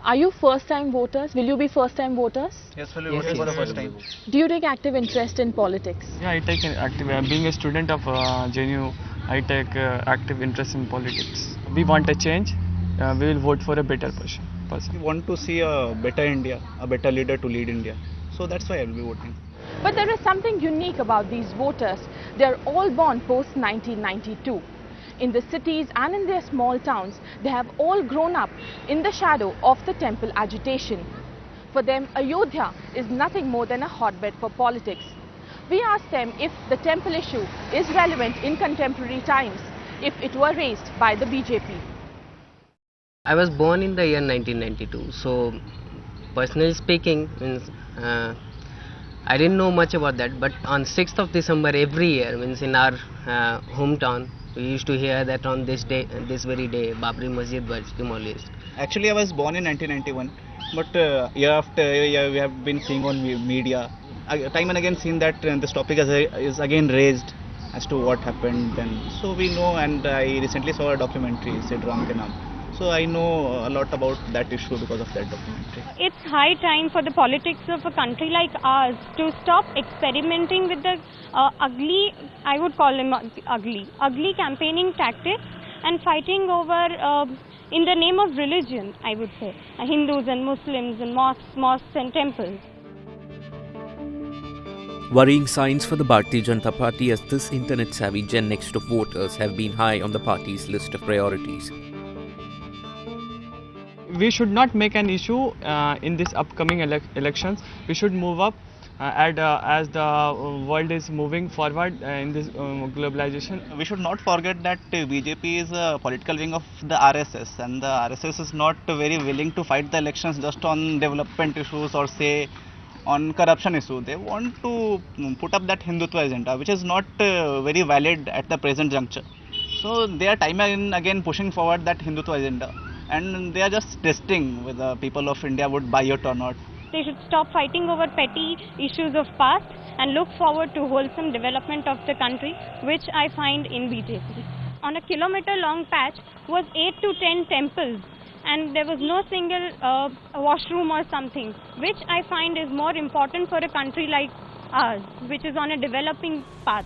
Are you first-time voters? Will you be first-time voters? Yes, we'll be voting for the first time. Do you take active interest in politics? Yeah, I take an active. Being a student of JNU, I take active interest in politics. We want a change. We will vote for a better person. We want to see a better India, a better leader to lead India. So that's why I will be voting. But there is something unique about these voters. They are all born post 1992. In the cities and in their small towns, they have all grown up in the shadow of the temple agitation. For them, Ayodhya is nothing more than a hotbed for politics. We asked them if the temple issue is relevant in contemporary times, if it were raised by the BJP. I was born in the year 1992, so personally speaking, I didn't know much about that, but on 6th of December every year, in our hometown, we used to hear that on this day, this very day, Babri Masjid was demolished. Actually, I was born in 1991, but year after year we have been seeing on media, time and again seen that this topic is again raised as to what happened then. So we know, and I recently saw a documentary, Sid Ram Ke Naam. So I know a lot about that issue because of that documentary. It's high time for the politics of a country like ours to stop experimenting with the ugly, I would call them ugly campaigning tactics and fighting over in the name of religion, I would say, Hindus and Muslims and mosques and temples. Worrying signs for the Bharatiya Janata Party as this internet-savvy Gen Next of voters have been high on the party's list of priorities. We should not make an issue in this upcoming elections. We should move up as the world is moving forward in this globalization. We should not forget that BJP is a political wing of the RSS, and the RSS is not very willing to fight the elections just on development issues or say on corruption issue. They want to put up that Hindutva agenda, which is not very valid at the present juncture. So they are time and again pushing forward that Hindutva agenda, and they are just testing whether people of India would buy it or not. They should stop fighting over petty issues of past and look forward to wholesome development of the country, which I find in BJP. On a kilometer-long patch was 8 to 10 temples, and there was no single washroom or something, which I find is more important for a country like ours, which is on a developing path.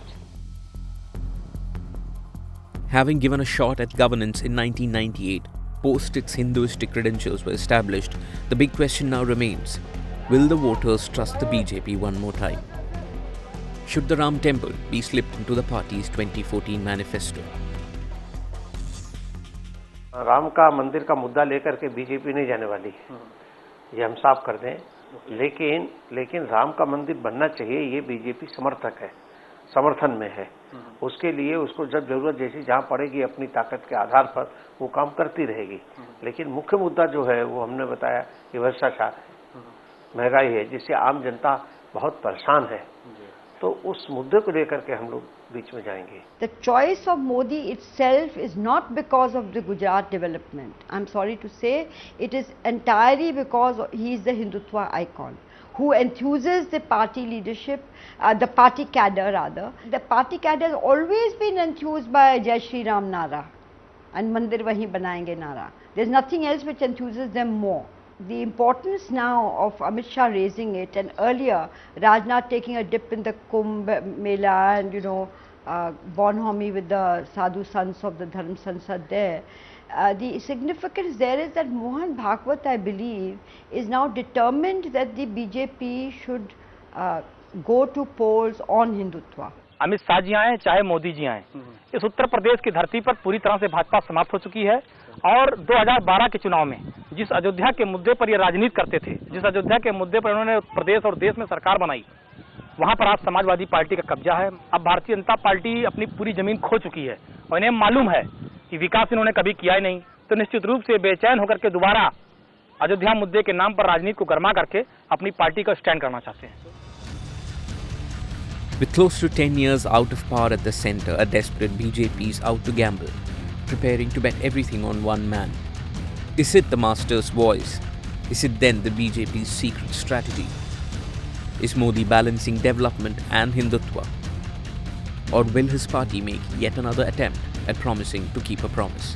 Having given a shot at governance in 1998, post its Hinduistic credentials were established, the big question now remains, will the voters trust the BJP one more time? Should the Ram Temple be slipped into the party's 2014 manifesto? Ram का मंदिर का मुद्दा लेकर के BJP नहीं जाने वाली, ये हम साफ कर दें। लेकिन राम का मंदिर बनना चाहिए, ये बीजेपी समर्थन में है। उसके लिए उसको जब जरूरत जैसी जहां पड़ेगी अपनी ताकत के आधार पर वो काम करती रहेगी। लेकिन मुख्य मुद्दा जो है वो हमने बताया कि भ्रष्टाचार है, महंगाई है, जिससे आम जनता बहुत परेशान है। तो उस मुद्दे को लेकर के हम लोग बीच में जाएंगे। The choice of Modi itself is not because of the Gujarat development. I'm sorry to say, it is entirely because he is the Hindutva icon who enthuses the party leadership, the party cadre rather. The party cadre has always been enthused by Jai Shri Ram Nara and Mandir Wahi Banayenge Nara. There's nothing else which enthuses them more. The importance now of Amit Shah raising it, and earlier Rajnath taking a dip in the Kumbh Mela and bonhomie with the sadhu sons of the Dharm Sansad there. The significance there is that Mohan Bhagwat, I believe, is now determined that the BJP should go to polls on Hindutva. Amit Shah ji आए चाहे मोदी जी आए, इस उत्तर प्रदेश की धरती पर पूरी तरह से भाजपा समाप्त हो चुकी है। और 2012 के चुनाव में जिस अयोध्या के मुद्दे पर ये राजनीति करते थे, जिस अयोध्या के मुद्दे पर उन्होंने प्रदेश और देश में सरकार बनाई, वहां पर आज समाजवादी पार्टी का कब्जा है। अब भारतीय जनता पार्टी अपनी पूरी जमीन खो चुकी है और इन्हें मालूम है कि विकास इन्होंने कभी किया ही नहीं, तो निश्चित रूप से बेचैन होकर के दोबारा अयोध्या मुद्दे के नाम पर राजनीति को गरमा करके अपनी पार्टी का स्टैंड करना चाहते हैं। With close to 10 years out of power at the centre, a desperate BJP is out to gamble, preparing to bet everything on one man. Is it the master's voice? Is it then the BJP's secret strategy? Is Modi balancing development and Hindutva? Or will his party make yet another attempt at promising to keep a promise?